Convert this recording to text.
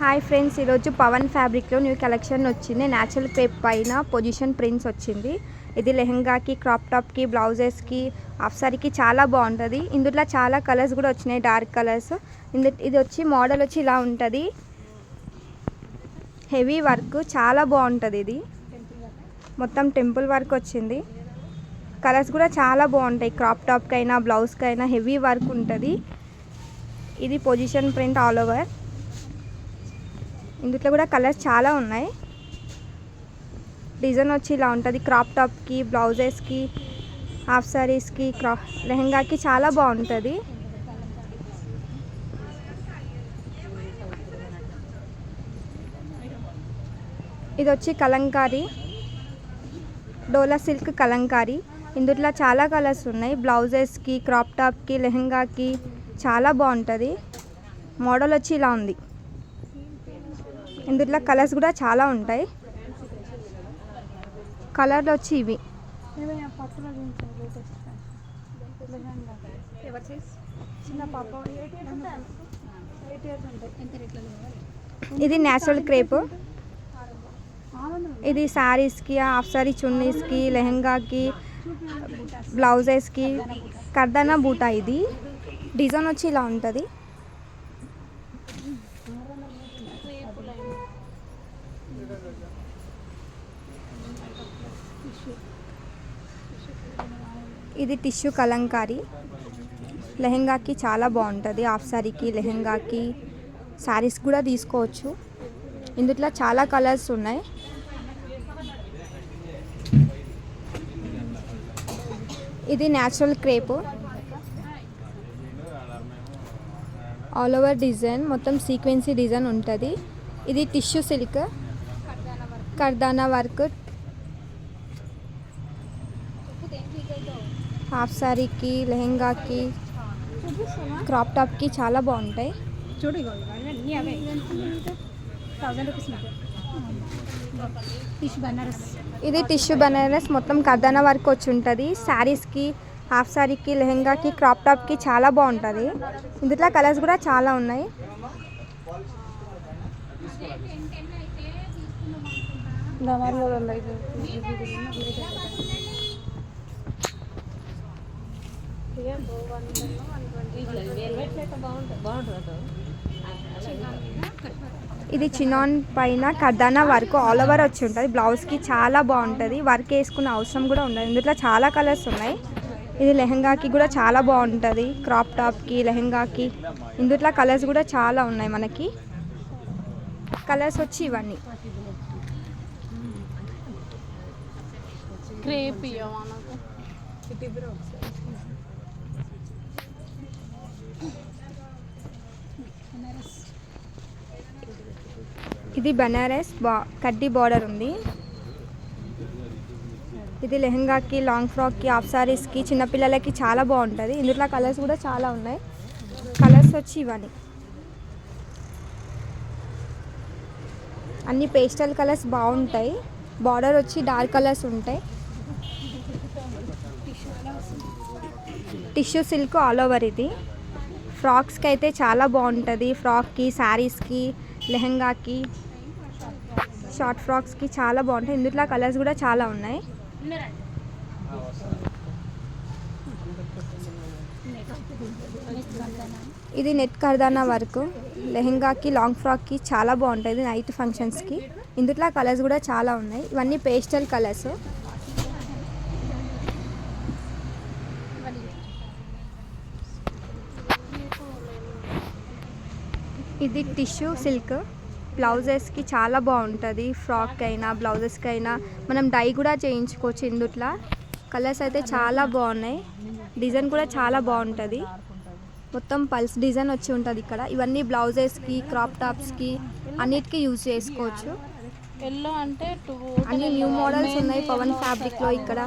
Hi friends, ఈరోజు పవన్ ఫ్యాబ్రిక్లో new collection వచ్చింది. న్యాచురల్ క్రేప్ పైన పొజిషన్ ప్రింట్స్ వచ్చింది. ఇది లెహంగాకి, క్రాప్ టాప్కి, బ్లౌజెస్కి, హాఫ్ సారీకి చాలా బాగుంటుంది. ఇందులో చాలా కలర్స్ కూడా వచ్చినాయి, డార్క్ కలర్స్. ఇది వచ్చి మోడల్ వచ్చి ఇలా ఉంటుంది. హెవీ వర్క్ చాలా బాగుంటుంది. ఇది మొత్తం టెంపుల్ వర్క్ వచ్చింది. కలర్స్ కూడా చాలా బాగుంటాయి. క్రాప్ టాప్కైనా బ్లౌజ్కైనా హెవీ వర్క్ ఉంటుంది. ఇది పొజిషన్ ప్రింట్ ఆల్ ఓవర్. ఇందులో కూడా కలర్స్ చాలా ఉన్నాయి. డిజైన్ వచ్చి ఇలా ఉంటుంది. క్రాప్ టాప్కి, బ్లౌజెస్కి, హాఫ్ సారీస్కి, లెహంగాకి చాలా బాగుంటుంది. ఇది వచ్చి కలంకారీ, డోలా సిల్క్ కలంకారీ. ఇందులో చాలా కలర్స్ ఉన్నాయి. బ్లౌజెస్కి, క్రాప్ టాప్కి, లెహంగాకి చాలా బాగుంటుంది. మోడల్ వచ్చి ఇలా ఉంది. ఇందులో కలర్స్ కూడా చాలా ఉంటాయి. కలర్లు వచ్చి ఇవి. ఇది న్యాచురల్ క్రేప్. ఇది శారీస్కి, హాఫ్ సారీ చున్నీస్కి, లెహంగాకి, బ్లౌజెస్కి కర్దానా బూటా. ఇది డిజైన్ వచ్చి ఇలా ఉంటుంది. ఇది టిష్యూ కలంకారీ. లెహంగాకి చాలా బాగుంటుంది. హాఫ్ సారీకి, లెహంగాకి, శారీస్ కూడా తీసుకోవచ్చు. ఇందులో చాలా కలర్స్ ఉన్నాయి. ఇది natural crepe, all over design, మొత్తం సీక్వెన్సీ డిజైన్ ఉంటుంది. ఇది టిష్యూ సిల్క్, కర్దానా వర్క్. హాఫ్ సారీకి, లెహంగాకి, క్రాప్ టాప్కి చాలా బాగుంటాయి. ఇది టిష్యూ బనారస్, మొత్తం కర్దానా వర్క్ వచ్చి ఉంటుంది. శారీస్కి, హాఫ్ సారీకి, లెహంగాకి, క్రాప్ టాప్కి చాలా బాగుంటుంది. ఇందులో కలర్స్ కూడా చాలా ఉన్నాయి. ఇది చినాన్ పైన కర్దానా వర్క్ ఆల్ ఓవర్ వచ్చి ఉంటుంది. బ్లౌజ్కి చాలా బాగుంటుంది. వర్క్ వేసుకునే అవసరం కూడా ఉండదు. ఇందులో చాలా కలర్స్ ఉన్నాయి. ఇది లెహంగాకి కూడా చాలా బాగుంటుంది. క్రాప్ టాప్కి, లెహంగాకి ఇందులో కలర్స్ కూడా చాలా ఉన్నాయి. మనకి కలర్స్ వచ్చి ఇవన్నీ. ఇది బనారస్ కడ్డీ బార్డర్ ఉంది. ఇది లెహంగాకి, లాంగ్ ఫ్రాక్కి, హాఫ్ సారీస్కి, చిన్నపిల్లలకి చాలా బాగుంటుంది. ఇందులో కలర్స్ కూడా చాలా ఉన్నాయి. కలర్స్ వచ్చి ఇవన్నీ. అన్ని పేస్టల్ కలర్స్ బాగుంటాయి. బార్డర్ వచ్చి డార్క్ కలర్స్ ఉంటాయి. Tissue silk all over. ఇది ఫ్రాక్స్కి అయితే చాలా బాగుంటుంది. ఫ్రాక్కి, శారీస్కి, లెహంగాకి, షార్ట్ ఫ్రాక్స్కి చాలా బాగుంటాయి. ఇందులో కలర్స్ కూడా చాలా ఉన్నాయి. ఇది నెట్ కర్దానా వర్క్. లెహంగాకి, లాంగ్ ఫ్రాక్కి చాలా బాగుంటుంది. నైట్ ఫంక్షన్స్కి. ఇందులో కలర్స్ కూడా చాలా ఉన్నాయి. ఇవన్నీ పేస్టల్ కలర్స్. ఇది టిష్యూ సిల్క్. బ్లౌజెస్కి చాలా బాగుంటుంది. ఫ్రాక్ అయినా, బ్లౌజెస్కి అయినా మనం డై కూడా చేయించుకోవచ్చు. ఇందుట్లో కలర్స్ అయితే చాలా బాగున్నాయి. డిజైన్ కూడా చాలా బాగుంటుంది. మొత్తం పల్స్ డిజైన్ వచ్చి ఉంటుంది ఇక్కడ. ఇవన్నీ బ్లౌజెస్కి, క్రాప్ టాప్స్కి అన్నిటికీ యూజ్ చేసుకోవచ్చు. అన్ని న్యూ మోడల్స్ ఉన్నాయి పవన్ ఫ్యాబ్రిక్లో. ఇక్కడ